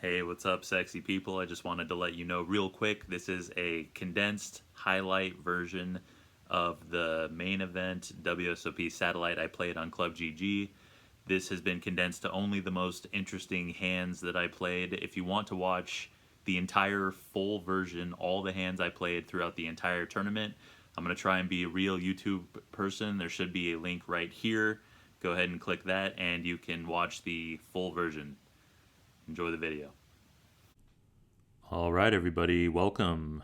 Hey, what's up, sexy people? I just wanted to let you know real quick, this is a condensed highlight version of the main event WSOP Satellite I played on Club GG. This has been condensed to only the most interesting hands that I played. If you want to watch the entire full version, all the hands I played throughout the entire tournament, I'm going to try and be a real YouTube person. There should be a link right here. Go ahead and click that and you can watch the full version. Enjoy the video. All right, everybody, welcome.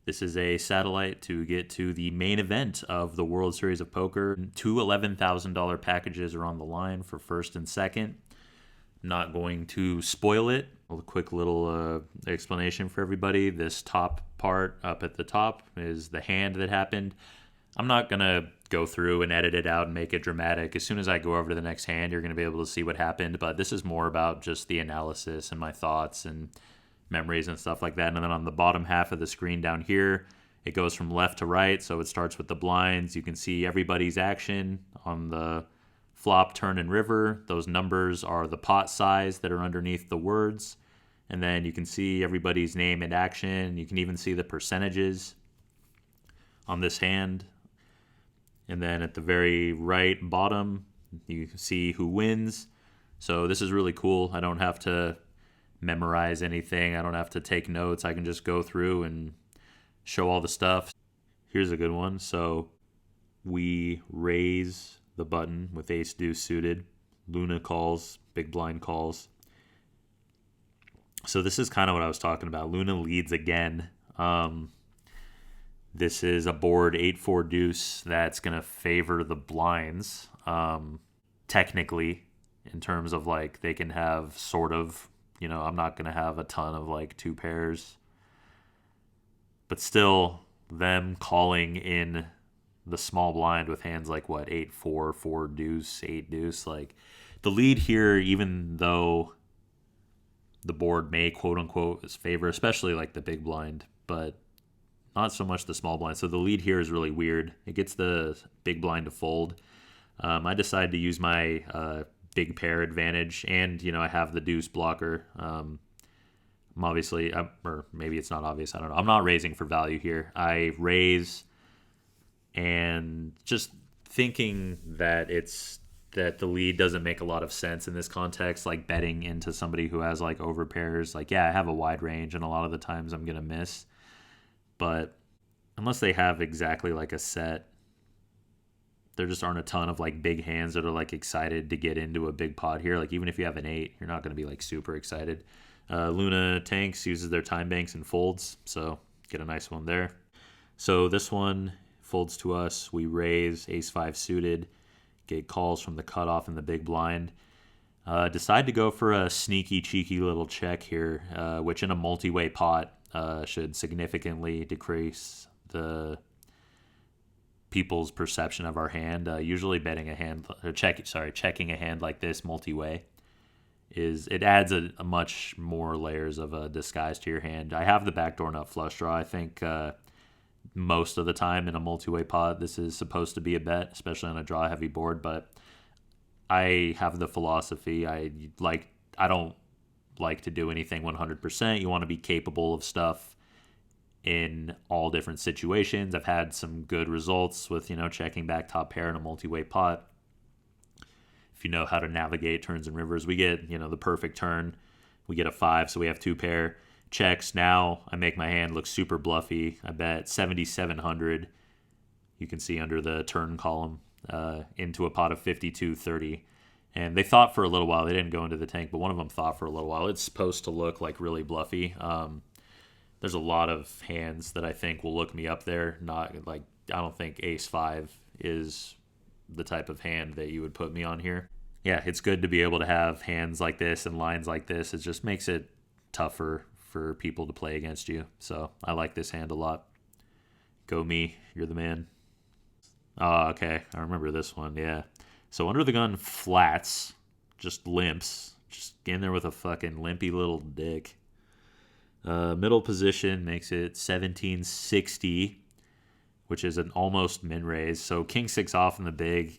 This is a satellite to get to the main event of the World Series of Poker. Two $11,000 packages are on the line for first and second. Not going to spoil it. A quick little explanation for everybody. This top part up at the top is the hand that happened. I'm not going to go through and edit it out and make it dramatic. As soon as I go over to the next hand, you're going to be able to see what happened. But this is more about just the analysis and my thoughts and memories and stuff like that. And then on the bottom half of the screen down here, it goes from left to right. So it starts with the blinds. You can see everybody's action on the flop, turn, and river. Those numbers are the pot size that are underneath the words. And then you can see everybody's name and action. You can even see the percentages on this hand. And then at the very right bottom, you can see who wins. So this is really cool. I don't have to memorize anything. I don't have to take notes. I can just go through and show all the stuff. Here's a good one. So we raise the button with ace deuce suited. Luna calls, big blind calls. So this is kind of what I was talking about. Luna leads again. This is a board 8-4 deuce that's going to favor the blinds, technically, in terms of like they can have sort of, I'm not going to have a ton of like two pairs. But still, them calling in the small blind with hands like 8-4, 4 deuce, 8 deuce. Like the lead here, even though the board may quote unquote is favor, especially like the big blind, but not so much the small blind. So the lead here is really weird. It gets the big blind to fold. I decided to use my big pair advantage, and I have the deuce blocker. I'm obviously, or maybe it's not obvious. I don't know. I'm not raising for value here. I raise, and just thinking that the lead doesn't make a lot of sense in this context. Like betting into somebody who has like over pairs. Like I have a wide range, and a lot of the times I'm gonna miss. But unless they have exactly like a set, there just aren't a ton of like big hands that are like excited to get into a big pot here. Like even if you have an 8, you're not going to be like super excited. Luna tanks, uses their time banks and folds, so get a nice one there. So this one folds to us. We raise ace-5 suited, get calls from the cutoff in the big blind. Decide to go for a sneaky, cheeky little check here, which in a multi-way pot should significantly decrease the people's perception of our hand. Usually betting a hand, or checking a hand like this multi-way it adds a much more layers of a disguise to your hand. I have the backdoor nut flush draw. I think most of the time in a multi-way pot, this is supposed to be a bet, especially on a draw-heavy board, but I have the philosophy. I don't like to do anything 100%. You want to be capable of stuff in all different situations. I've had some good results with, checking back top pair in a multi-way pot. If you know how to navigate turns and rivers, we get, the perfect turn. We get a 5, so we have 2 pair. Checks. Now I make my hand look super bluffy. I bet 7,700. You can see under the turn column into a pot of 52.30. And they thought for a little while. They didn't go into the tank, but one of them thought for a little while. It's supposed to look like really bluffy. There's a lot of hands that I think will look me up there. Not like, I don't think ace-5 is the type of hand that you would put me on here. Yeah, it's good to be able to have hands like this and lines like this. It just makes it tougher for people to play against you. So I like this hand a lot. Go me, you're the man. Oh, okay, I remember this one, yeah. So under the gun flats, just limps, just in there with a fucking limpy little dick. Middle position makes it 1760, which is an almost min raise. So king 6 off in the big,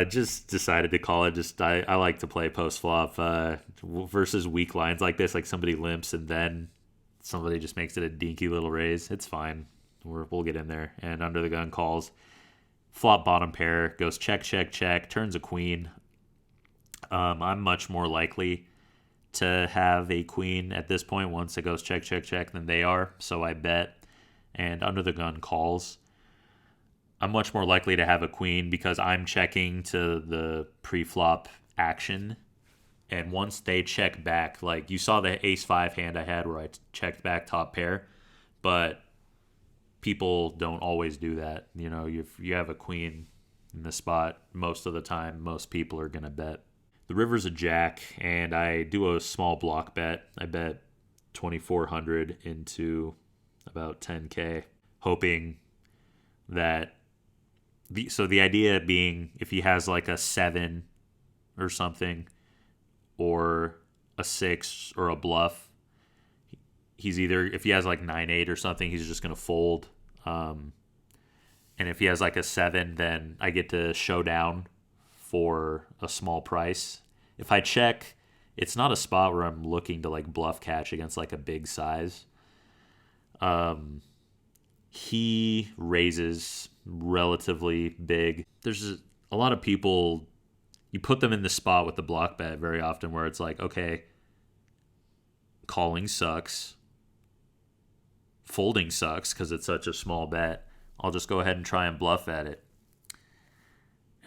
Just decided to call it. Just I like to play post flop versus weak lines like this. Like somebody limps and then somebody just makes it a dinky little raise. It's fine. We'll get in there. And under the gun calls. Flop bottom pair. Goes check, check, check. Turns a queen. I'm much more likely to have a queen at this point once it goes check, check, check than they are. So I bet. And under the gun calls. I'm much more likely to have a queen because I'm checking to the pre-flop action. And once they check back, like you saw the ace-5 hand I had where I checked back top pair, but people don't always do that. You know, if you have a queen in the spot, most of the time, most people are going to bet. The river's a jack, and I do a small block bet. I bet 2,400 into about 10K, hoping that the idea being if he has like a 7 or something or a 6 or a bluff, he's either, if he has like 9-8 or something, he's just going to fold. And if he has like a 7, then I get to show down for a small price. If I check, it's not a spot where I'm looking to like bluff catch against like a big size. He raises relatively big. There's a lot of people, you put them in the spot with the block bet very often where it's like, okay, calling sucks. Folding sucks because it's such a small bet. I'll just go ahead and try and bluff at it.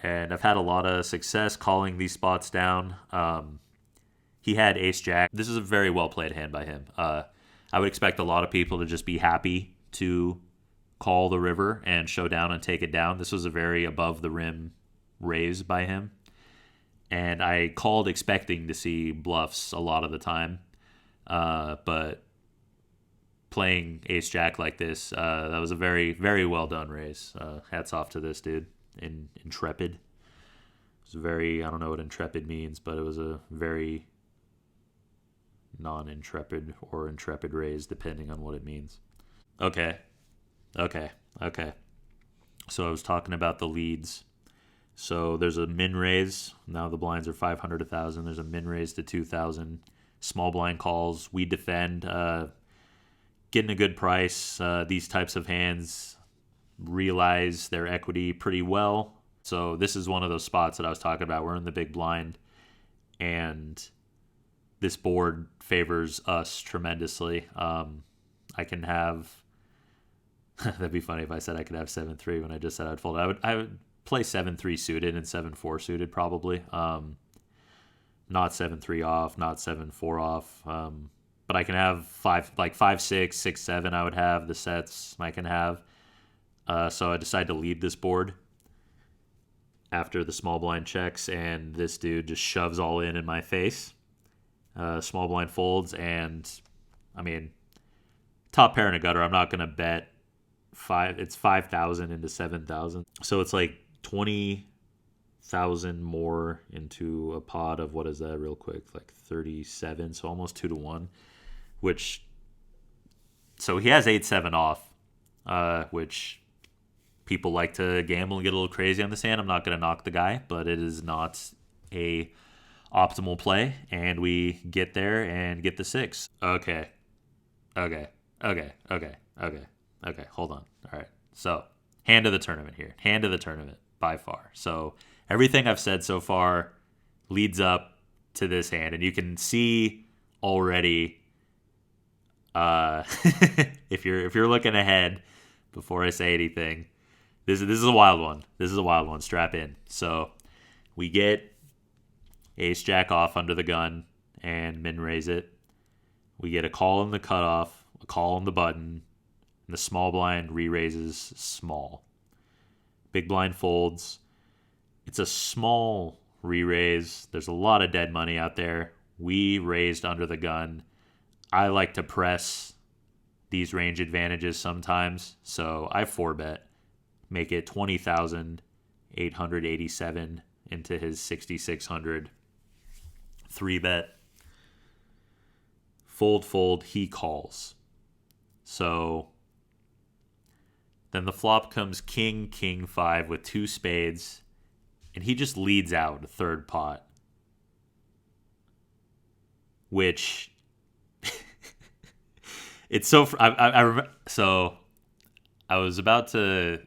And I've had a lot of success calling these spots down. He had ace-jack. This is a very well-played hand by him. I would expect a lot of people to just be happy to call the river and show down and take it down. This was a very above the rim raise by him. And I called expecting to see bluffs a lot of the time. But playing ace-jack like this, that was a very, very well done raise. Hats off to this dude. Intrepid. It was very, I don't know what intrepid means, but it was a very non-intrepid or intrepid raise, depending on what it means. Okay. So I was talking about the leads. So there's a min raise. Now the blinds are 500, 1,000. There's a min raise to 2,000. Small blind calls. We defend. Getting a good price. These types of hands realize their equity pretty well. So this is one of those spots that I was talking about. We're in the big blind. And this board favors us tremendously. I can have... That'd be funny if I said I could have 7-3 when I just said I'd fold. I would play 7-3 suited and 7-4 suited probably. Not 7-3 off, not 7-4 off. But I can have 5-6, 6-7 I would have the sets I can have. So I decided to lead this board after the small blind checks, and this dude just shoves all in my face. Small blind folds, and I mean, top pair in a gutter. I'm not going to bet it's 5,000 into 7,000. So it's like 20,000 more into a pot of, what is that real quick? Like 37. So almost 2-1, so he has 8-7 off, which people like to gamble and get a little crazy on this hand. I'm not going to knock the guy, but it is not a optimal play. And we get there and get the 6. Okay. Hold on. All right. So, hand of the tournament here. Hand of the tournament by far. So, everything I've said so far leads up to this hand. And you can see already, if you're looking ahead before I say anything, this is a wild one. This is a wild one. Strap in. So, we get ace-jack off under the gun and min raise it. We get a call in the cutoff, a call on the button. The small blind re-raises small. Big blind folds. It's a small re-raise. There's a lot of dead money out there. We raised under the gun. I like to press these range advantages sometimes. So I 4-bet. Make it 20,887 into his 6,600. 3-bet. Fold. He calls. So... then the flop comes king, king 5 with 2 spades. and he just leads out a third pot, which it's so. So I was about to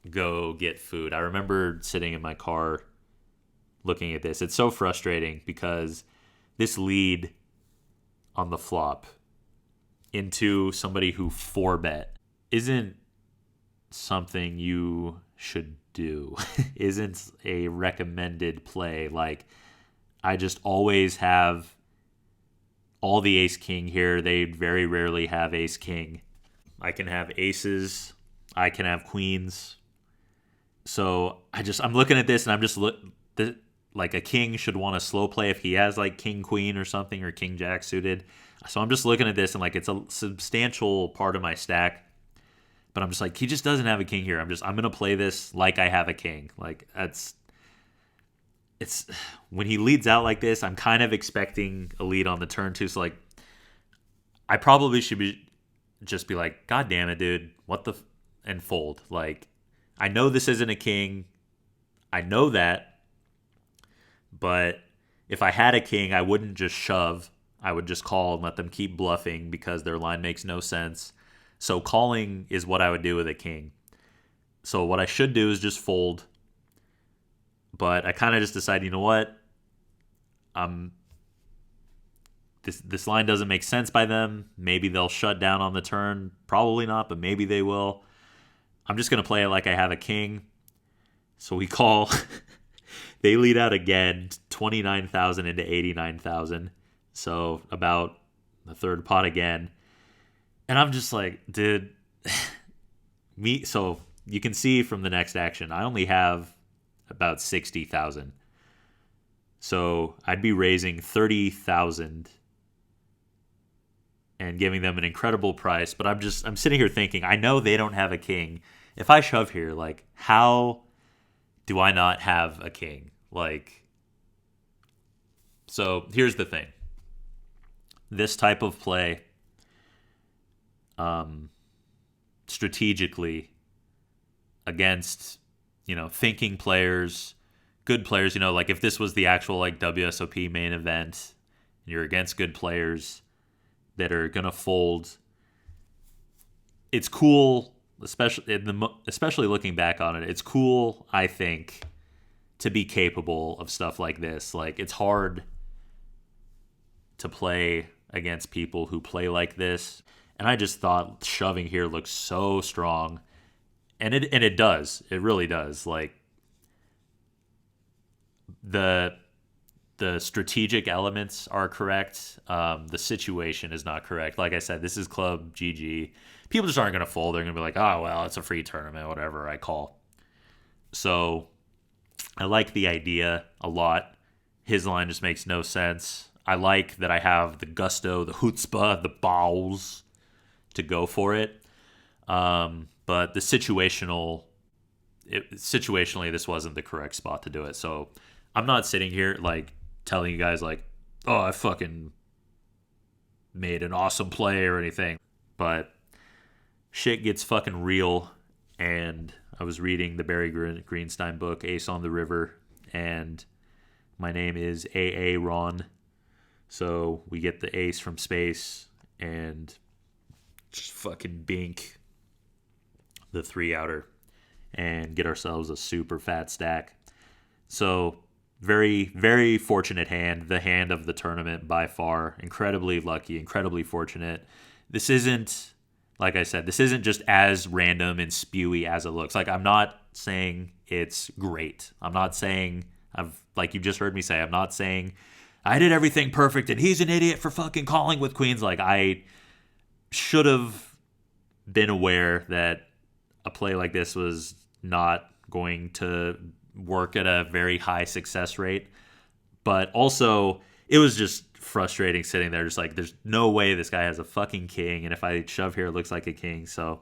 go get food. I remember sitting in my car looking at this. It's so frustrating because this lead on the flop into somebody who 4-bet isn't something you should do. Isn't a recommended play. Like, I just always have all the ace king here. They very rarely have ace king. I can have aces. I can have queens. So I'm looking at this and I'm just like a king should want to slow play if he has like king queen or something, or king jack suited. So I'm just looking at this and like it's a substantial part of my stack, but I'm just like, he just doesn't have a king here. I'm gonna play this like I have a king. Like it's when he leads out like this, I'm kind of expecting a lead on the turn too. So like, I probably should just be like, God damn it, dude, and fold. Like, I know this isn't a king. I know that. But if I had a king, I wouldn't just shove. I would just call and let them keep bluffing because their line makes no sense. So calling is what I would do with a king. So what I should do is just fold. But I kind of just decided, you know what? This line doesn't make sense by them. Maybe they'll shut down on the turn. Probably not, but maybe they will. I'm just going to play it like I have a king. So we call. They lead out again, 29,000 into 89,000. So about the third pot again. And I'm just like, dude, so you can see from the next action, I only have about 60,000. So I'd be raising 30,000 and giving them an incredible price. But I'm sitting here thinking, I know they don't have a king. If I shove here, like, how do I not have a king? Like, so here's the thing. This type of play, strategically against, thinking players, good players, like if this was the actual like WSOP main event, and you're against good players that are gonna fold, it's cool. Especially looking back on it, it's cool, I think, to be capable of stuff like this. Like, it's hard to play against people who play like this, and I just thought shoving here looks so strong, and it does. It really does. Like, the strategic elements are correct. The situation is not correct. Like I said, this is Club GG. People just aren't going to fold. They're going to be like, oh, well, it's a free tournament, whatever, I call. So I like the idea a lot. His line just makes no sense. I like that I have the gusto, the chutzpah, the balls to go for it. But situationally, this wasn't the correct spot to do it. So I'm not sitting here like telling you guys like, oh, I fucking made an awesome play or anything. But shit gets fucking real. And I was reading the Barry Greenstein book, Ace on the River, and my name is AA Ron. So we get the ace from space and just fucking bink the 3-outer and get ourselves a super fat stack. So very, very fortunate hand, the hand of the tournament by far. Incredibly lucky, incredibly fortunate. This isn't, like I said, this isn't just as random and spewy as it looks. Like, I'm not saying it's great. I'm not saying, like you just heard me say, I'm not saying I did everything perfect and he's an idiot for fucking calling with queens. Like, I should have been aware that a play like this was not going to work at a very high success rate. But also, it was just frustrating sitting there, just like, there's no way this guy has a fucking king, and if I shove here, it looks like a king. So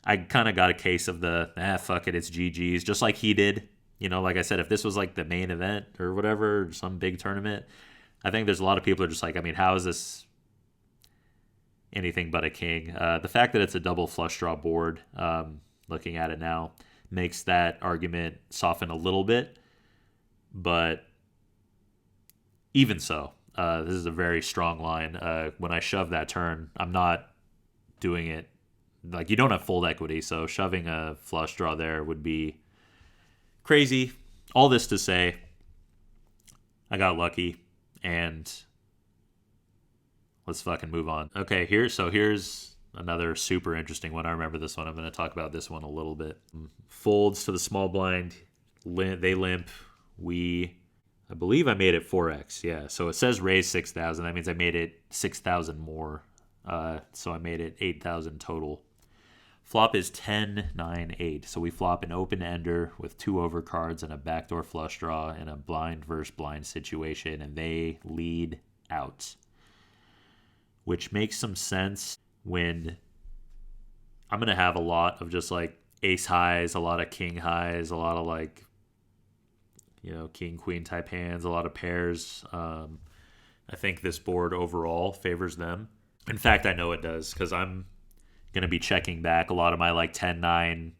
I kind of got a case of the, fuck it, it's GG's, just like he did. Like I said, if this was like the main event or whatever, some big tournament, I think there's a lot of people are just like, I mean, how is this anything but a king? The fact that it's a double flush draw board, looking at it now, makes that argument soften a little bit. But even so, this is a very strong line. When I shove that turn, I'm not doing it. Like, you don't have fold equity, so shoving a flush draw there would be crazy. All this to say, I got lucky, and let's fucking move on. Okay, here's another super interesting one. I remember this one. I'm going to talk about this one a little bit. Folds to the small blind. They limp. I believe I made it 4x. Yeah, so it says raise 6,000. That means I made it 6,000 more. So I made it 8,000 total. Flop is 10, 9, 8. So we flop an open ender with 2 overcards and a backdoor flush draw in a blind versus blind situation, and they lead out. Which makes some sense when I'm going to have a lot of just like ace highs, a lot of king highs, a lot of like, king, queen type hands, a lot of pairs. I think this board overall favors them. In fact, I know it does because I'm going to be checking back a lot of my like 10, 9,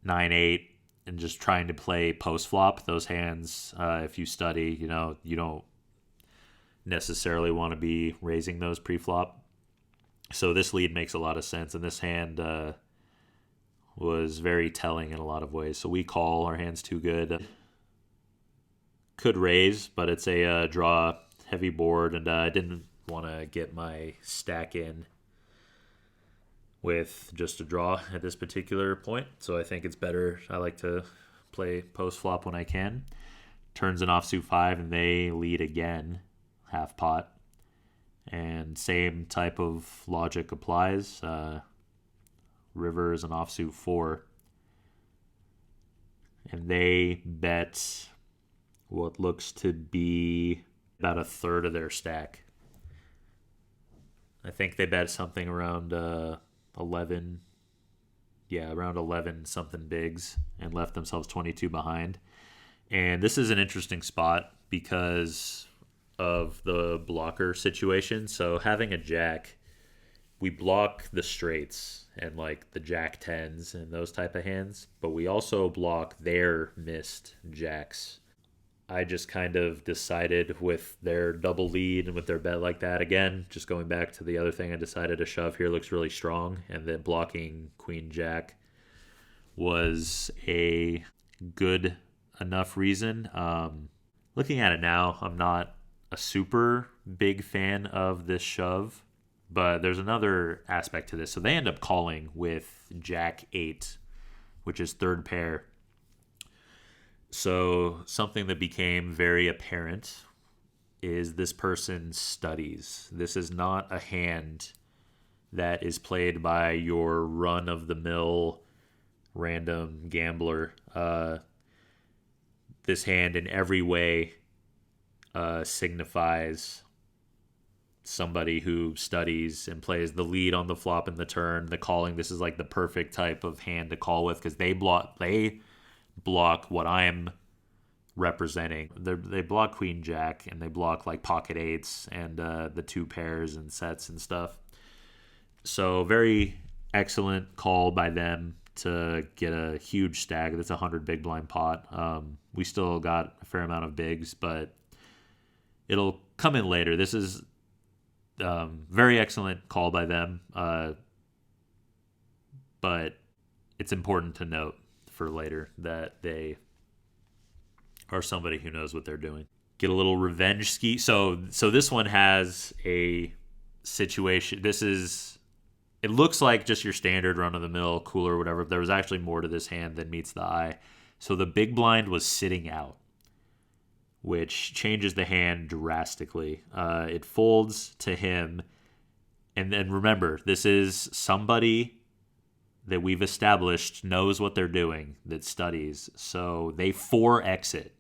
9, 8, and just trying to play post flop. Those hands, if you study, you don't necessarily want to be raising those pre-flop. So this lead makes a lot of sense, and this hand was very telling in a lot of ways. So we call, our hand's too good. Could raise, but it's a draw heavy board, and I didn't want to get my stack in with just a draw at this particular point. So I think it's better. I like to play post flop when I can. Turns an offsuit 5, and they lead again, half pot. And same type of logic applies. River is an offsuit 4. And they bet what looks to be about a third of their stack. I think they bet something around 11. Yeah, around 11 something bigs, and left themselves 22 behind. And this is an interesting spot because of the blocker situation. So having a jack, we block the straights and like the jack tens and those type of hands, but we also block their missed jacks. I just kind of decided with their double lead and with their bet like that, again, just going back to the other thing, I decided to shove here looks really strong, and then blocking queen jack was a good enough reason. Looking at it now, I'm not a super big fan of this shove, but there's another aspect to this. So they end up calling with jack 8, which is third pair. So something that became very apparent is this person studies. This is not a hand that is played by your run-of-the-mill random gambler. This hand in every way signifies somebody who studies and plays the lead on the flop and the turn, the calling. This is like the perfect type of hand to call with because they block what I'm representing. They block queen jack, and they block like pocket eights and the 2 pairs and sets and stuff. So very excellent call by them to get a huge stack. That's 100 big blind pot. We still got a fair amount of bigs, but it'll come in later. This is very excellent call by them, but it's important to note for later that they are somebody who knows what they're doing. Get a little revenge ski. So this one has a situation. It looks like just your standard run-of-the-mill cooler or whatever. There was actually more to this hand than meets the eye. So the big blind was sitting out, which changes the hand drastically. It folds to him. And then remember, this is somebody that we've established knows what they're doing, that studies. So they 4x it.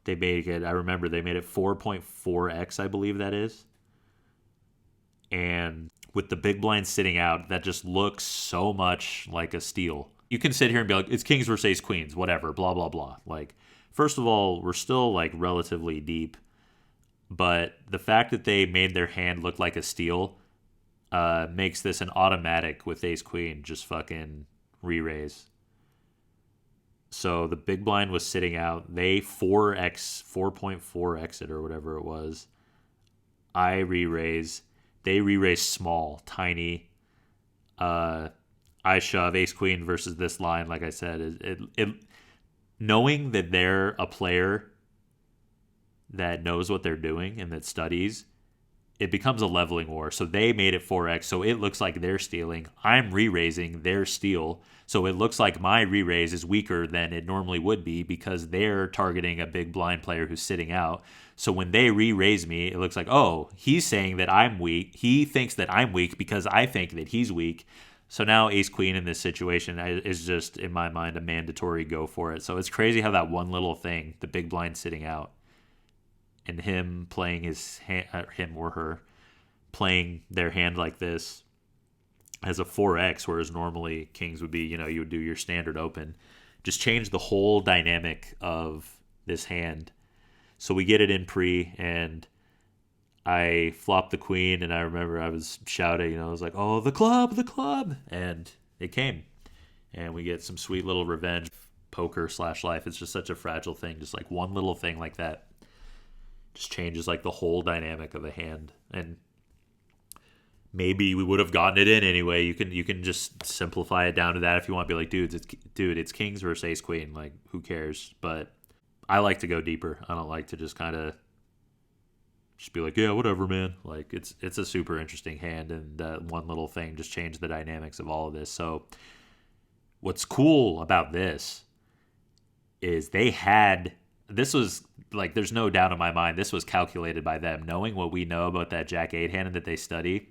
They make it, I remember they made it 4.4x, I believe that is. And with the big blind sitting out, that just looks so much like a steal. You can sit here and be like, it's kings versus ace queens, whatever, blah, blah, blah. Like, first of all, we're still like relatively deep, but the fact that they made their hand look like a steal makes this an automatic with ace queen, just fucking re-raise. So the big blind was sitting out. They 4.4x it or whatever it was. I re-raise. They re-raise small, tiny. Uh, I shove ace queen versus this line. Like I said, knowing that they're a player that knows what they're doing and that studies, it becomes a leveling war. So they made it 4x, so it looks like they're stealing. I'm re-raising their steal, so it looks like my re-raise is weaker than it normally would be because they're targeting a big blind player who's sitting out. So when they re-raise me, it looks like, oh, he's saying that I'm weak. He thinks that I'm weak because I think that he's weak. So now ace queen in this situation is just, in my mind, a mandatory go for it. So it's crazy how that one little thing, the big blind sitting out, and him playing his hand, him or her playing their hand like this as a 4x, whereas normally kings would be, you would do your standard open, just change the whole dynamic of this hand. So we get it in pre, and I flopped the queen, and I remember I was shouting, I was like, oh, the club, and it came. And we get some sweet little revenge poker / life. It's just such a fragile thing, just like one little thing like that just changes like the whole dynamic of a hand. And maybe we would have gotten it in anyway. You can just simplify it down to that if you want to be like, it's kings versus ace queen, like who cares? But I like to go deeper. I don't like to just kind of just be like, yeah, whatever, man. Like it's a super interesting hand, and that one little thing just changed the dynamics of all of this. So what's cool about this is this was like, there's no doubt in my mind, this was calculated by them. Knowing what we know about that Jack 8 hand and that they study,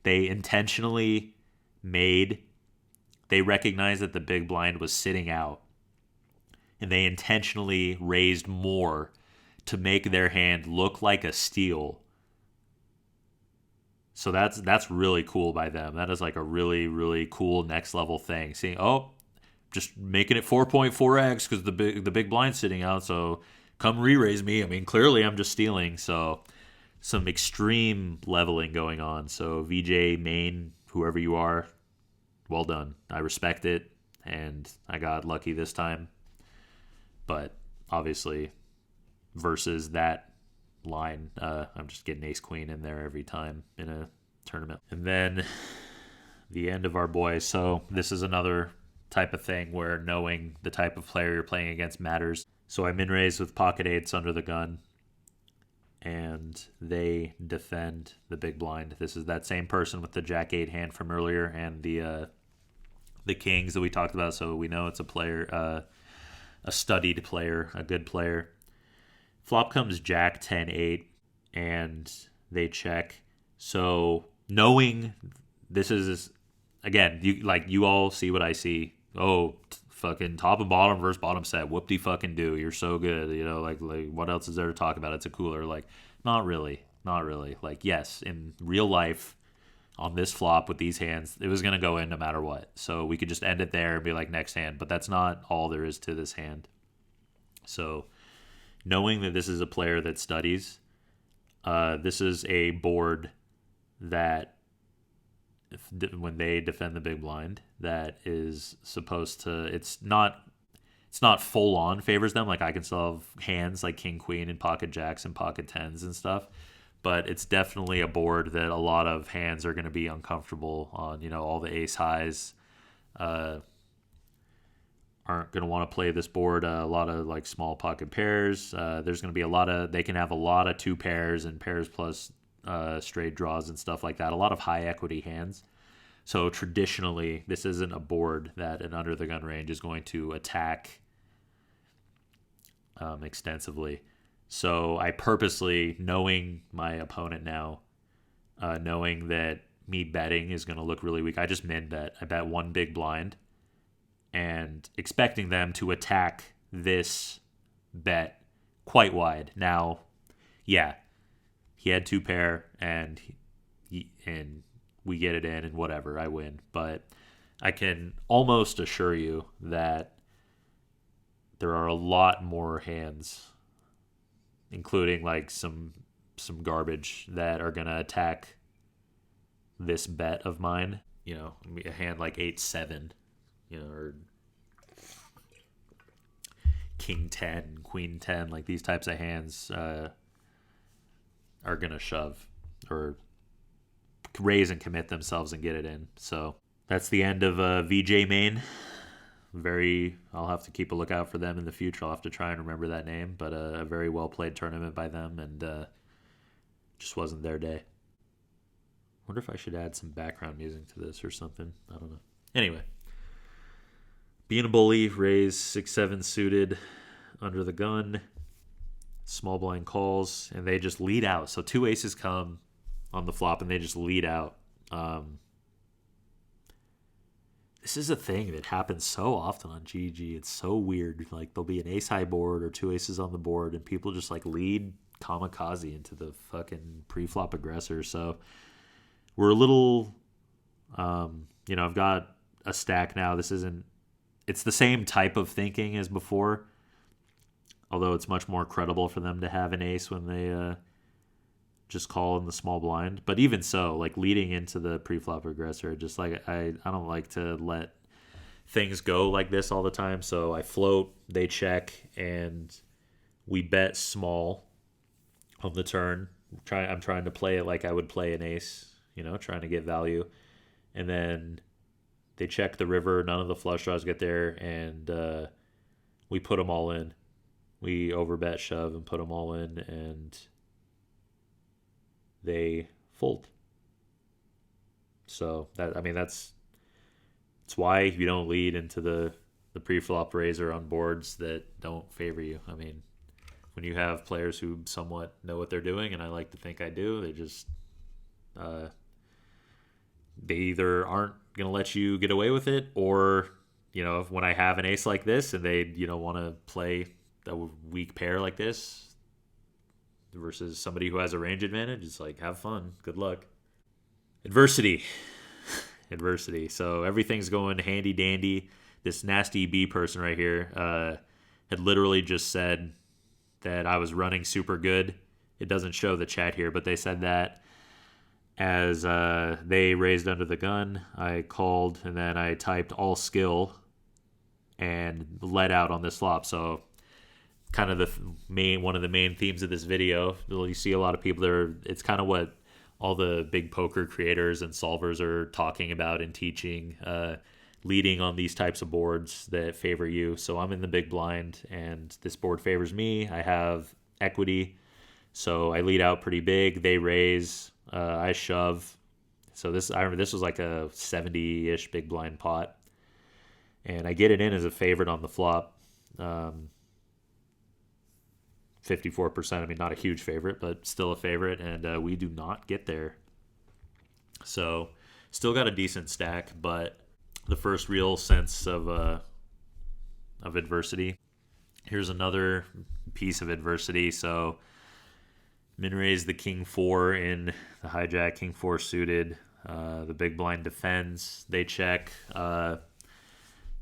they intentionally they recognized that the big blind was sitting out, and they intentionally raised more to make their hand look like a steal. So that's really cool by them. That is like a really, really cool next level thing. Seeing, just making it 4.4x because the big blind's sitting out, so come re-raise me. I mean, clearly I'm just stealing. So some extreme leveling going on. So VJ, main, whoever you are, well done. I respect it, and I got lucky this time. But obviously, versus that line, I'm just getting ace queen in there every time in a tournament. And then the end of our boy. So this is another type of thing where knowing the type of player you're playing against matters. So I min-raise with pocket eights under the gun, and they defend the big blind. This is that same person with the Jack 8 hand from earlier and the kings that we talked about. So we know it's a player, a studied player, a good player. Flop comes Jack 10-8, and they check. So knowing this is, again, you all see what I see. Oh, fucking top and bottom versus bottom set. Whoop-de fucking do. You're so good. Like what else is there to talk about? It's a cooler. Like, not really. Like, yes, in real life, on this flop with these hands, it was going to go in no matter what. So we could just end it there and be like, next hand. But that's not all there is to this hand. So knowing that this is a player that studies, this is a board that when they defend the big blind, that is supposed to, it's not full on favors them. Like, I can still have hands like king queen and pocket jacks and pocket tens and stuff, but it's definitely a board that a lot of hands are going to be uncomfortable on. All the ace highs aren't going to want to play this board. A lot of like small pocket pairs. There's going to be they can have a lot of two pairs and pairs plus straight draws and stuff like that. A lot of high equity hands. So traditionally, this isn't a board that an under the gun range is going to attack extensively. So I purposely, knowing my opponent now, knowing that me betting is going to look really weak, I just min bet. I bet one big blind, and expecting them to attack this bet quite wide. Now, yeah, he had two pair, and we get it in, and whatever, I win. But I can almost assure you that there are a lot more hands, including like some garbage, that are going to attack this bet of mine. A hand like 8-7, or king 10, queen 10, like these types of hands are going to shove or raise and commit themselves and get it in. So that's the end of VJ main. I'll have to keep a lookout for them in the future. I'll have to try and remember that name, but a very well played tournament by them, and just wasn't their day. Wonder if I should add some background music to this or something. I don't know. Anyway, being a bully, raise 6-7 suited under the gun, small blind calls, and they just lead out. So 2 aces come on the flop, and they just lead out. This is a thing that happens so often on GG. It's so weird. Like, there'll be an ace high board or 2 aces on the board, and people just like lead kamikaze into the fucking pre-flop aggressor. So we're a little, I've got a stack now. It's the same type of thinking as before, although it's much more credible for them to have an ace when they just call in the small blind. But even so, like leading into the pre-flop aggressor, just like I don't like to let things go like this all the time. So I float, they check, and we bet small on the turn. I'm trying to play it like I would play an ace, trying to get value. And then they check the river, none of the flush draws get there, and we put them all in. We overbet shove and put them all in, and they fold. So that's why you don't lead into the pre-flop raiser on boards that don't favor you. I mean, when you have players who somewhat know what they're doing, and I like to think I do, they just they either aren't going to let you get away with it, or when I have an ace like this and they want to play a weak pair like this versus somebody who has a range advantage, it's like, have fun, good luck. Adversity. So everything's going handy dandy. This nasty B person right here had literally just said that I was running super good. It doesn't show the chat here, but they said that as they raised under the gun. I called, and then I typed all skill and let out on this flop. So kind of one of the main themes of this video. You see a lot of people there. It's kind of what all the big poker creators and solvers are talking about and teaching, leading on these types of boards that favor you. So I'm in the big blind, and this board favors me. I have equity, so I lead out pretty big. They raise, I shove. So I remember this was like a 70-ish big blind pot, and I get it in as a favorite on the flop. 54%. I mean, not a huge favorite, but still a favorite, and we do not get there. So still got a decent stack, but the first real sense of adversity. Here's another piece of adversity. So min raise the king 4 in the hijack, king 4 suited. The big blind defends. They check.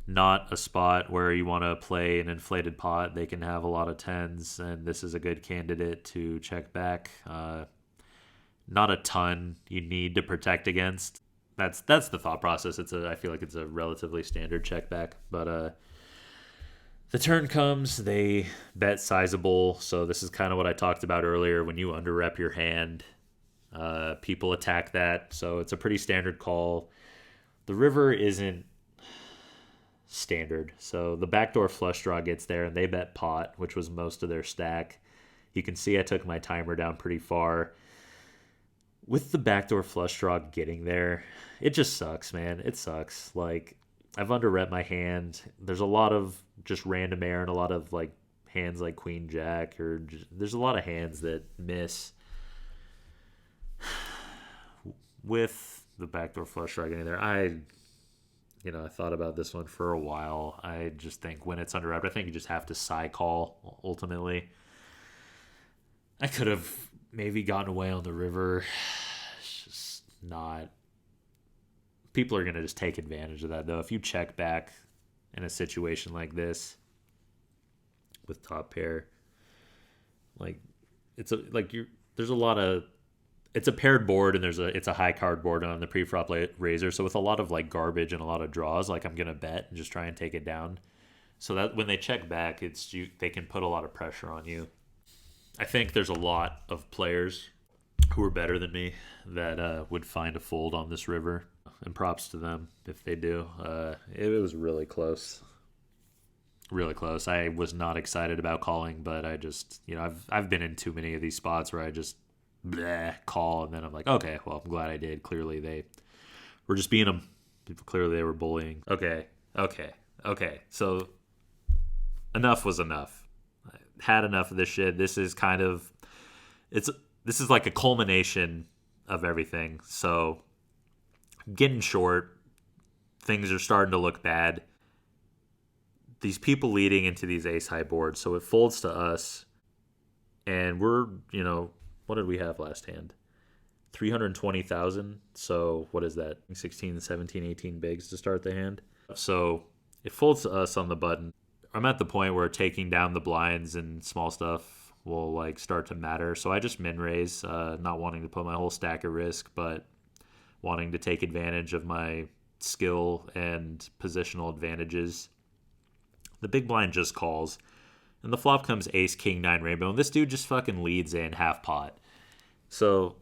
Not a spot where you want to play an inflated pot. They can have a lot of tens, and this is a good candidate to check back. Not a ton you need to protect against. That's the thought process. I feel like it's a relatively standard check back. But the turn comes, they bet sizable. So this is kind of what I talked about earlier. When you under rep your hand, people attack that. So it's a pretty standard call. The river isn't standard. So the backdoor flush draw gets there, and they bet pot, which was most of their stack. You can see I took my timer down pretty far. With the backdoor flush draw getting there, it just sucks, man. It sucks. Like, I've under-rep my hand. There's a lot of just random air and a lot of like hands like queen jack, there's a lot of hands that miss with the backdoor flush draw getting there. I thought about this one for a while. I just think when it's under-repped, I think you just have to side call, ultimately. I could have maybe gotten away on the river. It's just not... People are going to just take advantage of that, though. If you check back in a situation like this with top pair, there's a lot of... It's a paired board, and it's a high card board on the pre-flop raiser. So with a lot of like garbage and a lot of draws, like I'm gonna bet and just try and take it down. So that when they check back, they can put a lot of pressure on you. I think there's a lot of players who are better than me that would find a fold on this river, and props to them if they do. It was really close, really close. I was not excited about calling, but I just, I've been in too many of these spots where I just call, and then I'm like, okay, well, I'm glad I did. Clearly they were just being them. Clearly they were bullying. Okay. So enough was enough. I had enough of this shit. This is like a culmination of everything. So getting short, things are starting to look bad. These people leading into these ace high boards, so it folds to us, and we're, what did we have last hand? 320,000. So what is that? 16, 17, 18 bigs to start the hand. So it folds to us on the button. I'm at the point where taking down the blinds and small stuff will like start to matter. So I just min raise, not wanting to put my whole stack at risk, but wanting to take advantage of my skill and positional advantages. The big blind just calls, and the flop comes ace, king, 9 rainbow, and this dude just fucking leads in half pot. So,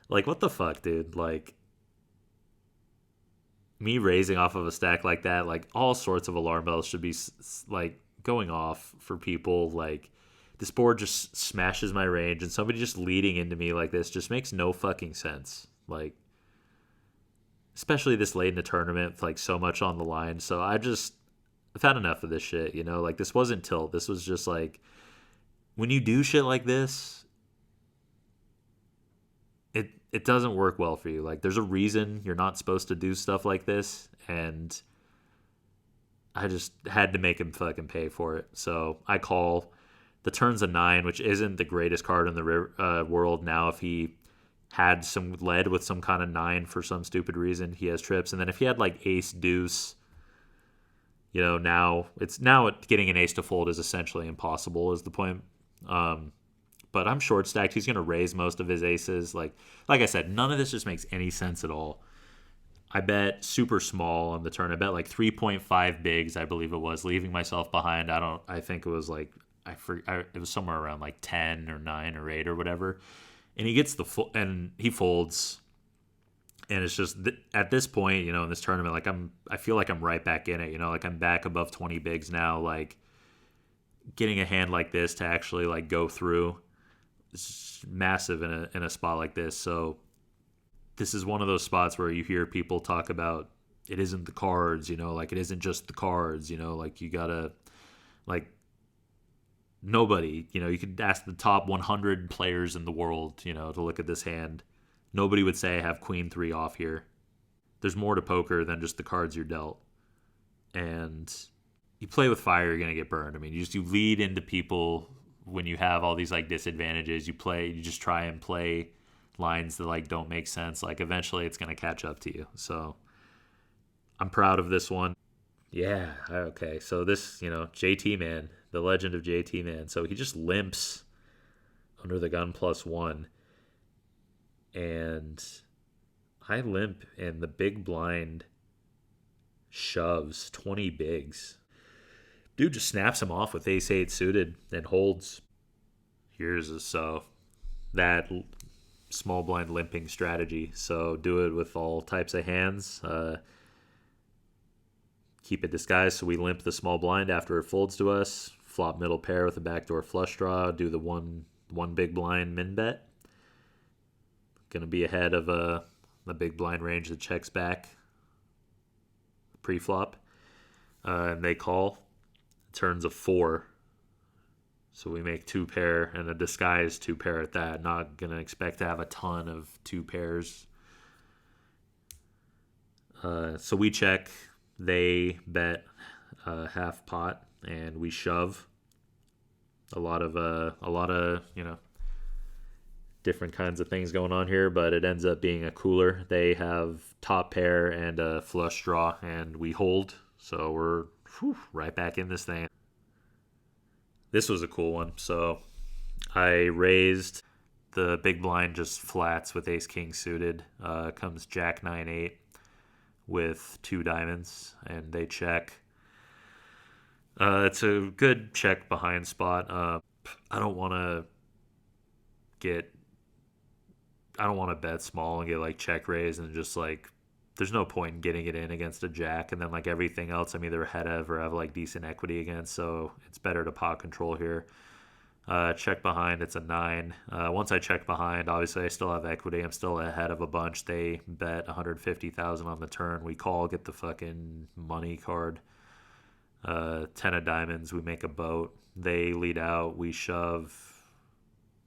like, what the fuck, dude? Like, me raising off of a stack like that, like, all sorts of alarm bells should be, like, going off for people. Like, this board just smashes my range, and somebody just leading into me like this just makes no fucking sense. Like, especially this late in the tournament with, like, so much on the line. So I've had enough of this shit, Like, this wasn't tilt. This was just, like, when you do shit like this, it doesn't work well for you. Like, there's a reason you're not supposed to do stuff like this, and I just had to make him fucking pay for it. So I call. The turn's a 9, which isn't the greatest card in the world. Now, if he had some lead with some kind of 9 for some stupid reason, he has trips. And then if he had, like, ace deuce, now getting an ace to fold is essentially impossible is the point. But I'm short stacked. He's going to raise most of his aces. Like I said, none of this just makes any sense at all. I bet super small on the turn. I bet like 3.5 bigs, I believe it was, leaving myself behind. I think it was like, it was somewhere around like 10 or 9 or 8 or whatever. And he gets and he folds. And it's just at this point, in this tournament, like I feel like I'm right back in it. Like I'm back above 20 bigs now. Like getting a hand like this to actually like go through, it's massive in a spot like this. So this is one of those spots where you hear people talk about it isn't the cards, like it isn't just the cards, like you gotta, like, nobody, you could ask the top 100 players in the world, to look at this hand. Nobody would say I have queen 3 off here. There's more to poker than just the cards you're dealt. And you play with fire, you're going to get burned. I mean, you lead into people when you have all these, like, disadvantages. You just try and play lines that, like, don't make sense. Like, eventually it's going to catch up to you. So I'm proud of this one. Yeah, okay. So this, JT Man, the legend of JT Man. So he just limps under the gun +1. And I limp, and the big blind shoves 20 bigs. Dude just snaps him off with ace-8 suited and holds. So that small blind limping strategy. So do it with all types of hands. Keep it disguised, so we limp the small blind after it folds to us. Flop middle pair with a backdoor flush draw. Do the one big blind min bet. Going to be ahead of the big blind range that checks back pre-flop. And they call. Turns a 4. So we make 2 pair and a disguised 2 pair at that. Not going to expect to have a ton of 2 pairs. So we check. They bet half pot, and we shove. A lot of different kinds of things going on here, but it ends up being a cooler. They have top pair and a flush draw, and we hold. So we're right back in this thing. This was a cool one. So I raised. The big blind just flats with ace king suited. Comes jack 9-8 with 2 diamonds, and they check. It's a good check behind spot. I don't want to get I don't want to bet small and get like check raise and just like there's no point in getting it in against a jack and then like everything else I'm either ahead of or have like decent equity against, so it's better to pot control here. Check behind, it's a nine. Once I check behind, obviously I still have equity. I'm still ahead of a bunch. They bet 150,000 on the turn. We call, get the fucking money card. Ten of diamonds. We make a boat. They lead out. We shove,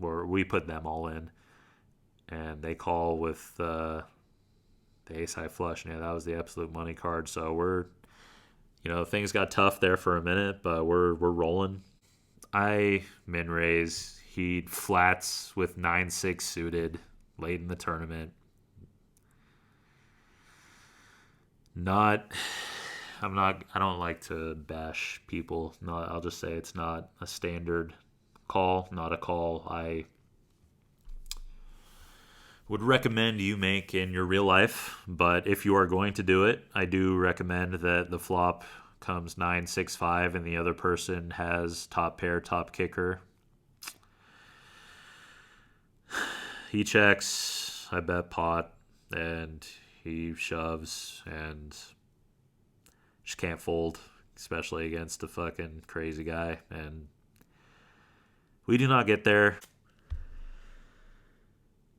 or we put them all in, and they call with the ace high flush. And yeah, that was the absolute money card. So things got tough there for a minute, but we're rolling. I min raise. He flats with 9-6 suited late in the tournament. Not, I'm not. I don't like to bash people. Not. I'll just say it's not a standard call. Not a call I would recommend you make in your real life. But if you are going to do it, I do recommend that the flop comes 9-6-5 and the other person has top pair, top kicker. He checks, I bet pot, and he shoves and just can't fold, especially against a fucking crazy guy. And we do not get there.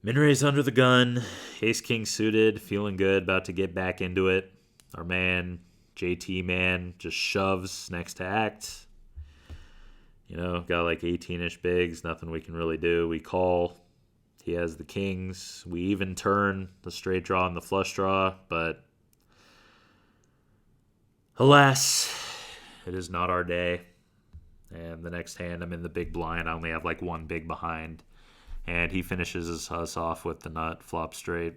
Min raise under the gun, ace king suited, feeling good, about to get back into it. Our man, JT man, just shoves next to act. Got like 18-ish bigs, nothing we can really do. We call. He has the kings. We even turn the straight draw and the flush draw, but alas, it is not our day. And the next hand, I'm in the big blind. I only have like one big behind. And he finishes us off with the nut flop straight.